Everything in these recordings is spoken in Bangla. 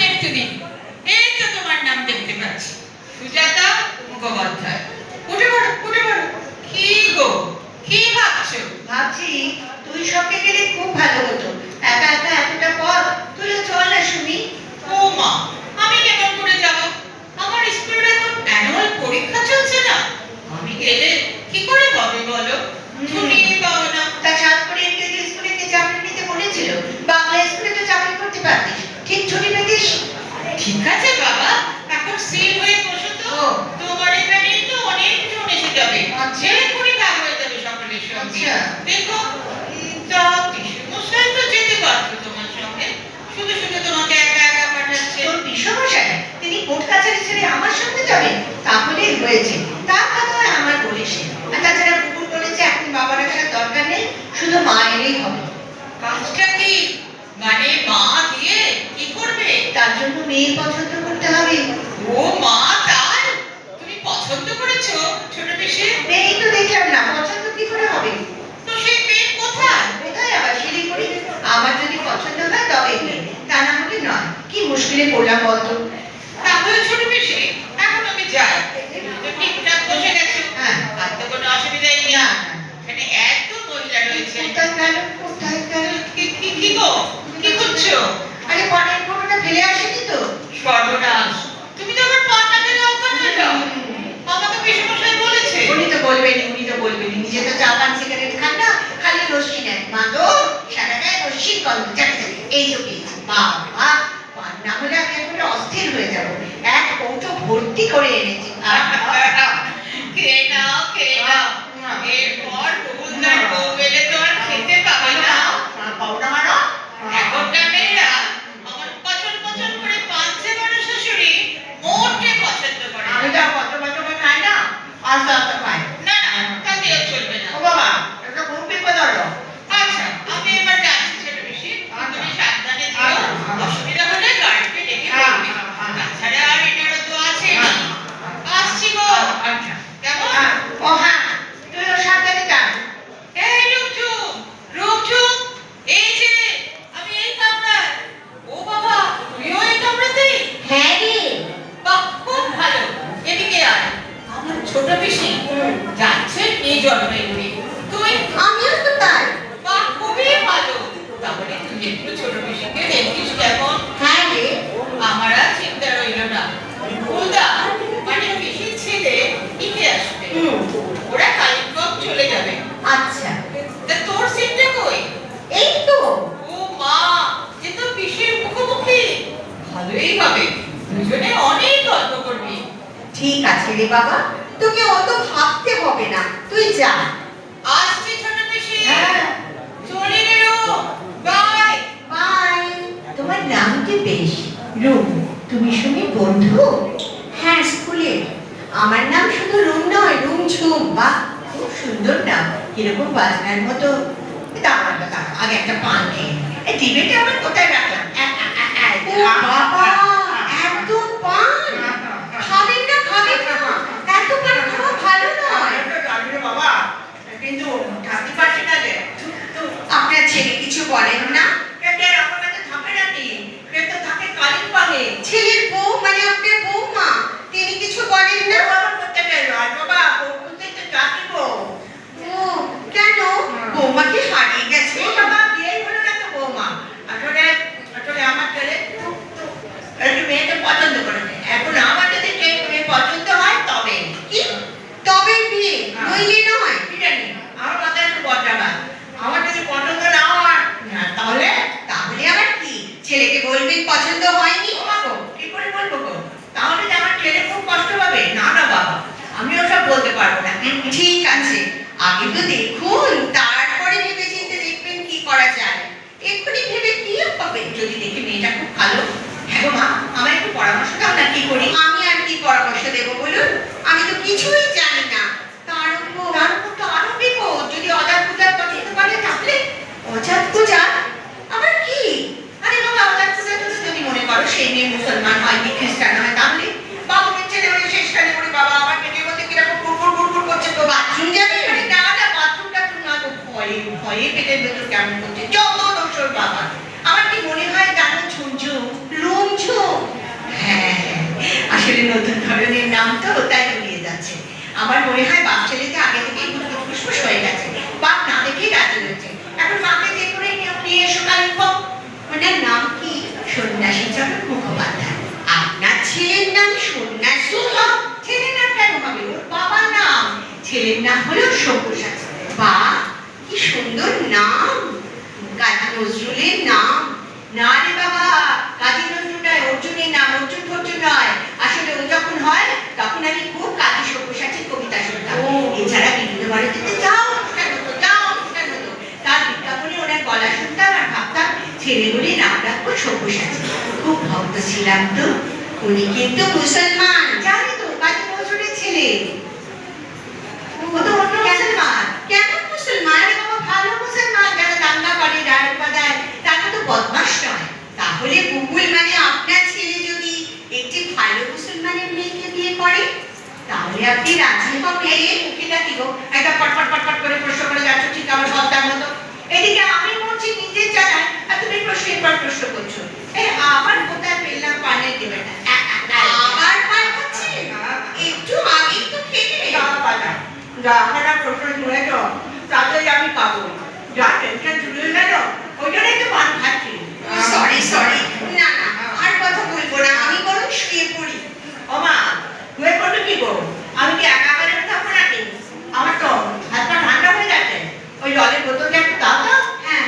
একটু দিন। এই তো তোমার নাম দেখতে পাচ্ছি, সুজাতা মুখোপাধ্যায়। উঠে পড়ো, উঠে পড়ো। কি গো, কি ভাবছো? ভাবছি তুই সঙ্গে গেলে খুব ভালো হতো। একা একা এতটা পথ, তুইও চল না শুনি। ও মা, আমি কেমন করে যাব? আমার স্কুলের এখন অ্যানুয়াল পরীক্ষা চলছে না। আমি গেলে কি করে হবে বলো? ছুটি পাবো না। তা সাত করে ইংরেজি স্কুলে যে চাকরি নিতে বলেছিল, বাংলা স্কুলে তো চাকরি করতে পারতিস, ঠিক ছুটি পেতিস। ঠিক আছে বাবা, এখন সিল হয়ে বসো তো। ও। তোমার এখানেই তো অনেক জন এসে যাবে। আচ্ছা। এক্ষুনি ভাগ হয়ে যাবে সকলের সঙ্গে। আচ্ছা। দেখো, তা পিসেমশাই তো যেতে পারতো তোমার সঙ্গে, শুধু শুধু তোমাকে একা একা পাঠাচ্ছে। তোর বিশ্বমশাই তিনি কোর্ট কাছারি ছেড়ে আমার সঙ্গে যাবে, তাহলেই হয়েছে। তার কথা হয় আমার বলিস। আর তাছাড়া কুকুর বলেছে এখন বাবার আসার দরকার নেই, শুধু মা এলেই হবে। কাজটা কি? মানে মা দিয়ে কি করবে? তার জন্য মেয়ে পছন্দ করতে হবে। ও মা, তাই? তুমি পছন্দ করেছো ছোট পিসে? মেয়েই তো দেখলাম না, পছন্দ কি করে হবে? তো সেই মেয়ে কোথায়? কোথায় আবার শিলিগুড়ি? আমার যদি পছন্দ হয় তবে মেয়ে, তা না হলে নয়। কি মুশকিলে পড়লাম বলতো। তাহলে ছোট পিসে, এখন আমি যাই। তুমি তো ঠিকঠাক বসে গেছো। হ্যাঁ। আর তো কোনো অসুবিধাই নেই। না, এখানে এত মহিলা রয়েছে। কোথায় গেল, কোথায় গেল? কি গো, কি করছো? আরে পানের ফোঁটাটা ফেলে আসেনি তো? সর্বনাশ, তুমি তো আবার পান্না ফেলে অজ্ঞান হয়ে যাও। আমাকে পিসেমশাই বলেছে। উনি তো বলবেনই, উনি তো বলবেনই। নিজে তো চা পান সিগারেট খান না, খালি রশ্মি নেন। মা তো সারা গায়ে রশ্মির গন্ধ, জানি জানি। এই তো পেয়েছি। বাবা, পান না হলে আমি এখন অস্থির হয়ে যাব। এক কৌটো ভর্তি করে এনেছি। খেয়ে নাও, খেয়ে নাও। এরপর বহুদার বউ এলে তো আর খেতে পাবে না। পাউডার মারো। এখনকার মেয়েরা আমার পছন্দ পছন্দ করে পাঁচে বড় শাশুড়ি মোটে পছন্দ করে না। আমি তো কত বছর খাই না, আস্তে আস্তে খাই। না না, তাতেও চলবে না। ও বাবা, এটা খুব বিপদ হলো। আচ্ছা, আমি এবার যাচ্ছি ছোট পিসি। তুমি সাবধানে যেও। অসুবিধা হলে গাড়িতে ডেকে বলবে। তাছাড়া আর এটারও তো আছে। আসছি গো। আচ্ছা। কেমন? ও হ্যাঁ, তুইও সাবধানে যা। এই রূপচুপ, রূপচুপ, এই যে আমি এই কামরায়। ও বাবা, তুমিও এই কামরাতেই? হ্যাঁ রে। বাহ, খুব ভালো। এদিকে আয়। আমার ছোট পিসি যাচ্ছে এই জলপাইগুড়ি। তুই? আমিও তো তাই। বাহ, খুবই ভালো। তাহলে তুই একটু ছোট পিসিকে দেখিস কেমন। হ্যাঁ রে। আমার আর চিন্তা রইল না। ফুলদা মানে পিসির ছেলে ইকে আসবে। ওরা কালিম্পং চলে যাবে। আচ্ছা। তা তোর সিটটা কই? এই তো। ও মা, এ তো পিসির মুখোমুখি। ভালোই হবে, দুজনে অনেক গল্প করবি। ঠিক আছে রে বাবা, তোকে অত ভাবতে হবে না, তুই যা। আসছি ছোট পিসি। হ্যাঁ। চলে গেলো। বাই। বাই। তোমার নাম কি বেশ, রুম। তুমি শুনি বন্ধু? হ্যাঁ, স্কুলে। আমার নাম শুধু রুম নয়, রুমঝুম। বাহ, খুব সুন্দর নাম, কিরকম বাজনার মতো। দাঁড়া দাঁড়া, আগে একটা পান খেয়ে নিই। এই ডিবেটে আবার কোথায় রাখলাম? বাবা, এত পান খাবেন না, খাবেন না। এত পান খাওয়া ভালো নয়। বাবা, কিন্তু থাকতে পারছি না যে। আপনার ছেলে কিছু বলেন না? আমার কাছে থাকে নাকি? তো থাকে কালিম্পংয়ে। ছেলের বউ মানে আপনার বৌমা, তিনি কিছু বলেন না? বাবা করতে গেল আর বাবা প্রত্যেক তো জাতি বউ। ও, কেন? বৌমা কি হারিয়ে গেছে? বাবা বিয়েই হলো না তো বৌমা। আসলে আসলে আমার ছেলে একটু মেয়েকে পছন্দ করেছে। এখন আমার যদি সেই মেয়ে পছন্দ হয় তবে। কি? তবে বিয়ে, নইলে নয়। কি জানি, আমার মাথায় একটু বদলাবা। আমার যদি পছন্দ না হয় তাহলে তাহলে আবার কি? ছেলেকে বলবেন পছন্দ হয়নি। বাবা, কি করে বলবো গো? তাহলে যে আমার ছেলে খুব কষ্ট পাবে। না না বাবা, আমি ওসব বলতে পারবো না। ঠিক আছে, আগে তো দেখুন, তারপরে ভেবে চিন্তে দেখবেন কি করা যায়। এক্ষুনি ভেবে কি হবে? যদি দেখি মেয়েটা খুব ভালো। হ্যাঁ গো মা, আমার একটু পরামর্শ দাও না, কি করি? আমি আর কি পরামর্শ দেবো বলুন? আমি তো কিছুই জানি না। তার উপর তো আরো বিপদ। যদি অজাত পূজার পছন্দ করে তাহলে? অজাত পূজা আবার কি? আরে বাবা, অজাত পূজা যদি মনে করো সেই মেয়ে মুসলমান হয় কি খ্রিস্টান হয়, তাহলে বাবুকে ছেলে বলে শেষকালে বলি বাবা আমার পেটের মধ্যে কিরকম গুড়গুড় গুড়গুড় করছে, তো বাথরুম যাবে? আরে না না, বাথরুমটা তো না, তো ভয়ে ভয়ে পেটের ভেতর কেমন করছে, যত দোষর বাবা। আমার কি মনে হয় জানো ঝুমঝুম, রুমঝুম, আমার মনে হয় বাপ ছেলেতে আগে থেকেই ফুসফুস হয়ে গেছে। বাপ না দেখেই রাজি হয়েছে। এখন বাপকে যে করে নিয়ে এসো কালিম্পং। ওনার নাম কি? সন্ন্যাসী চরণ মুখোপাধ্যায়। আপনার ছেলের নাম সন্ন্যাসী? ছেলের নাম কেন হবে? ওর বাবার নাম। ছেলের নাম হলো সব্যসাচী। বাহ, কি সুন্দর নাম! কাজী নজরুলের নাম। না রে বাবা, কাজী নজরুল নয়, অর্জুনের নাম। অর্জুন ফর্জুন নয়। আসলে ও যখন হয় তখন আমি খুব কাজী সব্যসাচীর কবিতা শুনতাম। এছাড়া বিভিন্ন ভারতীতে যাও অনুষ্ঠান হতো, যাও অনুষ্ঠান হতো। তার বিজ্ঞাপনে ওনার গলা শুনতাম আর ভাবতাম ছেলে বলে নাম রাখবো সব্যসাচী। খুব ভক্ত ছিলাম তো। উনি কিন্তু মুসলমান, জানি তো, কাজী নজরুলের ছেলে। ও তো অন্য মুসলমান। কেমন মুসলমান? আরে বাবা, ভালো মুসলমান, যারা দাঙ্গা করে, ডায়ট বাজায়, তারা তো বদমাশ নয়। তাহলে বুবুল মানে আপনার ছেলে যদি একটি ভালো মুসলমানের মেয়েকে বিয়ে করে, তাহলে আপনি রাজি হবেন? মুখিটা কি গো, একটা পটপট পটপট করে প্রশ্ন করে যাচ্ছ, ঠিক আমার বলতার মতো। এদিকে আমি বলছি নিজের জানায়, আর তুমি প্রশ্নের পর প্রশ্ন করছো। এই আবার কোথায় পেলাম পানের দেবেটা? আবার পান খাচ্ছে? একটু আগেই তো খেলে। যা আমার প্রশ্ন শুনে তো তাতেই আমি পাবো। যা টেনশন শুরু হয়ে গেল, ওই জন্যই তো পান খাচ্ছি। সরি সরি, না না, আর কথা বলবো না, আমি বরং শুয়ে পড়ি। ও মা, শুয়ে পড়বে কি গো? আমি কি একা একা রেখে থাকবো নাকি? আমার তো হাত পা ঠান্ডা হয়ে যাচ্ছে। ওই জলের বোতলটা একটু দাও তো। হ্যাঁ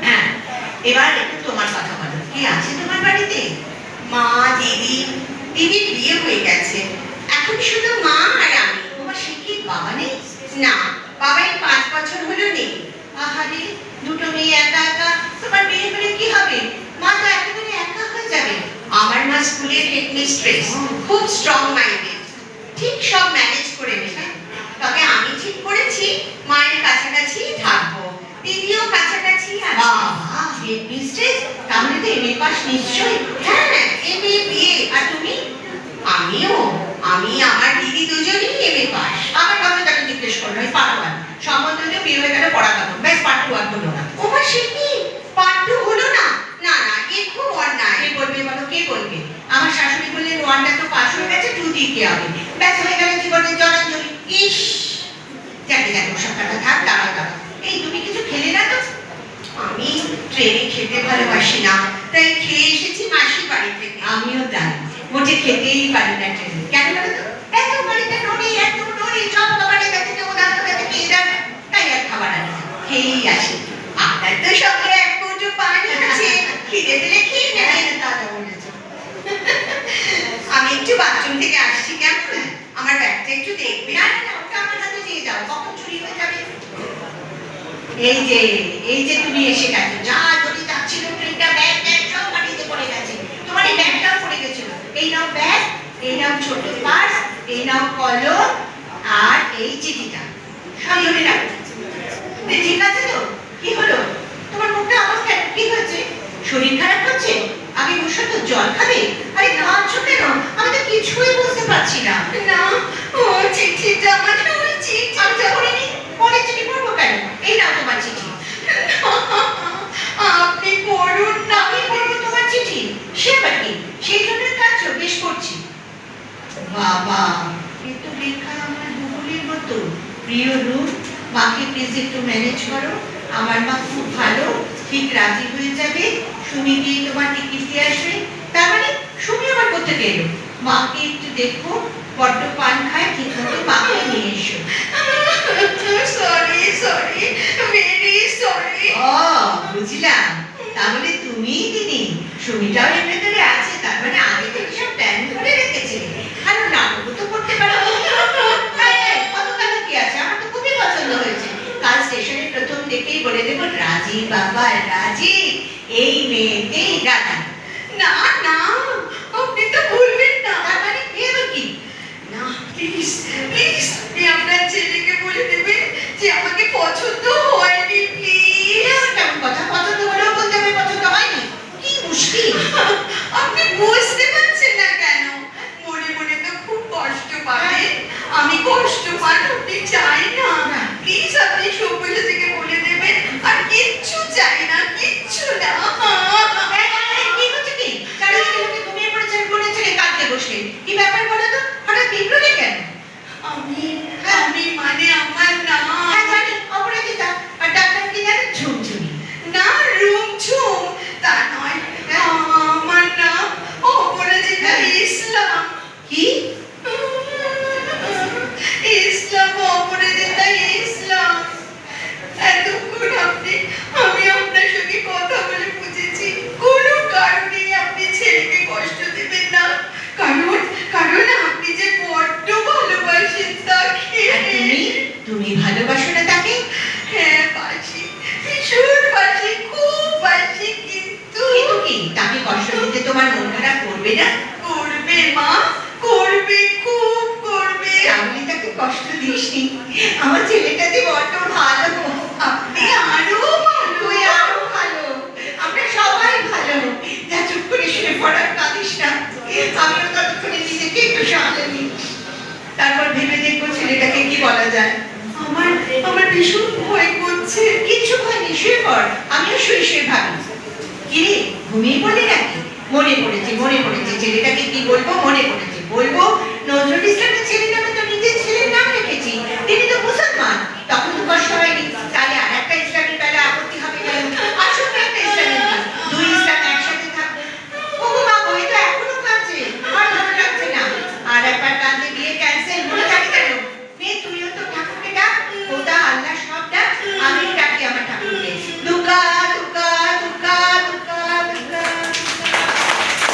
হ্যাঁ, এবার একটু তোমার কথা বলো। কি আছে তোমার বাড়িতে? মা, দিদি। দিদির বিয়ে হয়ে গেছে, এখন শুধু মা আর আমি। তোমার সে কি বাবা নেই? না, বাবাই 5 বছর হলো নেই। আহারে, দুটো মেয়ে একা একা। তোমার বিয়ে হলে কি হবে? মা তো একেবারে একা হয়ে যাবে। আমার মা স্কুলের হেডমিস্ট্রেস, খুব স্ট্রং মাইন্ডেড, ঠিক সব ম্যানেজ করে নেবে। তবে আমি ঠিক করেছি মায়ের কাছাকাছি থাকবো, দিদিও কাছাকাছি আছে। হেডমিস্ট্রেস, তাহলে তো এমএ পাস নিশ্চয়ই। হ্যাঁ, এমএ বিএ। আর তুমি? আমিও। আমি আমার দিদি দুজনেই এমএ পাস। আমার কথা তাকে জিজ্ঞেস করলো, এই পাঠওয়ান সম্বন্ধ হলে বিয়ে হয়ে গেলে পড়া কেমন? বেশ, পার্ট 1 হলো না। ওমা, সে কি পার্ট 2 হলো না? না না, এ খুব অন্যায়। কে বলবে বলো, কে বলবে? আমার শাশুড়ি বললেন 1টা তো পাস হয়ে গেছে, 2 দিতে হবে। ব্যাস, হয়ে গেল জীবনের জলাঞ্জলি। ইস, যাকে যাকে ওসব কথা থাক, দাঁড়াও দাঁড়াও। এই তুমি কিছু খেলে না তো? আমি ট্রেনে খেতে ভালোবাসি না, তাই খেয়ে এসেছি মাসির বাড়ি থেকে। আমিও তাই, মোটে খেতেই পারি না ট্রেনে। কেন বলো তো? এত বাড়িতে নড়ি, এত নড়ি, সব খাবারের কাছে উদাহরণ কাছে খেয়ে যান, তাই আর খাবার আনি না, খেয়েই আসি। আপনার তো সঙ্গে এক কৌটো পানি আছে, খিদে পেলে খেয়ে নেবেন। দাদা বলেছে। আমি একটু বাথরুম থেকে আসছি, কেমন? আমার ব্যাগটা একটু দেখবে? না না না, ওটা আমার হাতে দিয়ে যাও, কখন চুরি হয়ে যাবে। এই যে তুমি এসে গেছো। যা যদি যাচ্ছিল ট্রেনটা, ব্যাগ ব্যাগ সব মাটিতে পড়ে গেছে। তোমার এই ব্যাগটাও পড়ে গেছিল। এই নাও ব্যাগ, এই নাও ছোট পার্স, এই নাও কলম, আর এই চিঠিটা সব ধরে রাখো। ঠিক আছে তো? কি হলো তোমার? মুখটা আমার কেন? কি হয়েছে? শরীর খারাপ হচ্ছে? আগে বসো তো, জল খাবে? আরে কাঁদছো কেন? আমি তো কিছুই বুঝতে পারছি না। না, ও চিঠিটা আমার, ওই চিঠিটা পড়িনি। পরে চিঠি পড়বো কেন? এই নাও তোমার চিঠি। আপনি পড়ুন না। আমি পড়বো তোমার চিঠি? সে আবার কি? সেই জন্য কাঁদছো? বেশ করছি। বাবা, এ তো লেখা আমার বুবুলের মতো। প্রিয় রূপ, মাকে প্লিজ একটু ম্যানেজ করো। আমার মা খুব ভালো, ঠিক রাজি হয়ে যাবে। সুমি গিয়ে তোমার টিকিট দিয়ে আসবে। তার মানে সুমি আবার কোথেকে এলো? মাকে একটু দেখো, বড্ড পান খায়, ঠিক মতো মাকে নিয়ে এসো। Sorry sorry, very sorry. ও, বুঝলাম, তাহলে তুমিই দিদি। সুমিটাও এর ভেতরে আছে, তার মানে আগে থেকে সব প্ল্যান করে রেখেছে। আর নাটকও তো করতে পারো। কত কথা কি আছে, আমার তো খুবই পছন্দ হয়েছে। কাল স্টেশনে প্রথম দেখেই বলে দেবো, রাজি বাবা রাজি, এই মেয়েতেই রাজি। না না, আপনি তো বলবেন না। তার মানে এবার কি? না, প্লিজ প্লিজ, আপনি আপনার ছেলেকে বলে দেবেন যে আমাকে পছন্দ হয়নি, প্লিজ। কেমন কথা? পছন্দ হলেও বলতে হবে পছন্দ হয়নি? কি মুশকিল! আপনি বুঝতে পারছেন না কেন? মনে মনে তো খুব কষ্ট পাবেন। আমি কষ্ট পাঠাতে চাই না। প্লিজ আপনি সবুজে থেকে বলে দেবেন, আর কিচ্ছু চাই না, কিচ্ছু না। কি হচ্ছে কি? চারিদিকে লোকে ঘুমিয়ে পড়েছেন, বলেছেন কাঁদতে বসে। কি ব্যাপার? না? করবে মা, করবে, খুব করবে। আমি তাকে কষ্ট দিসনি, আমার ছেলেটা যে বড্ড ভালো। আপনি আরো ভালো। তুই আরো ভালো, আমরা সবাই ভালো। যা চুপ করে শুয়ে পড়ার কাঁদিস না, আমিও ততক্ষণে নিজেকে একটু সামলে নিই। তারপর ভেবে দেখবো ছেলেটাকে কি বলা যায়। আমার আমার ভীষণ ভয় করছে। কিচ্ছু ভয় নেই, শুয়ে পড়, আমিও শুয়ে শুয়ে ভাবি। কিরে, ঘুমিয়ে পড়লি নাকি? মনে পড়েছে, মনে পড়েছে, ছেলেটাকে কি বলবো মনে পড়েছে। বলবো নজরুল ইসলামের ছেলে নামে তো নিজের ছেলে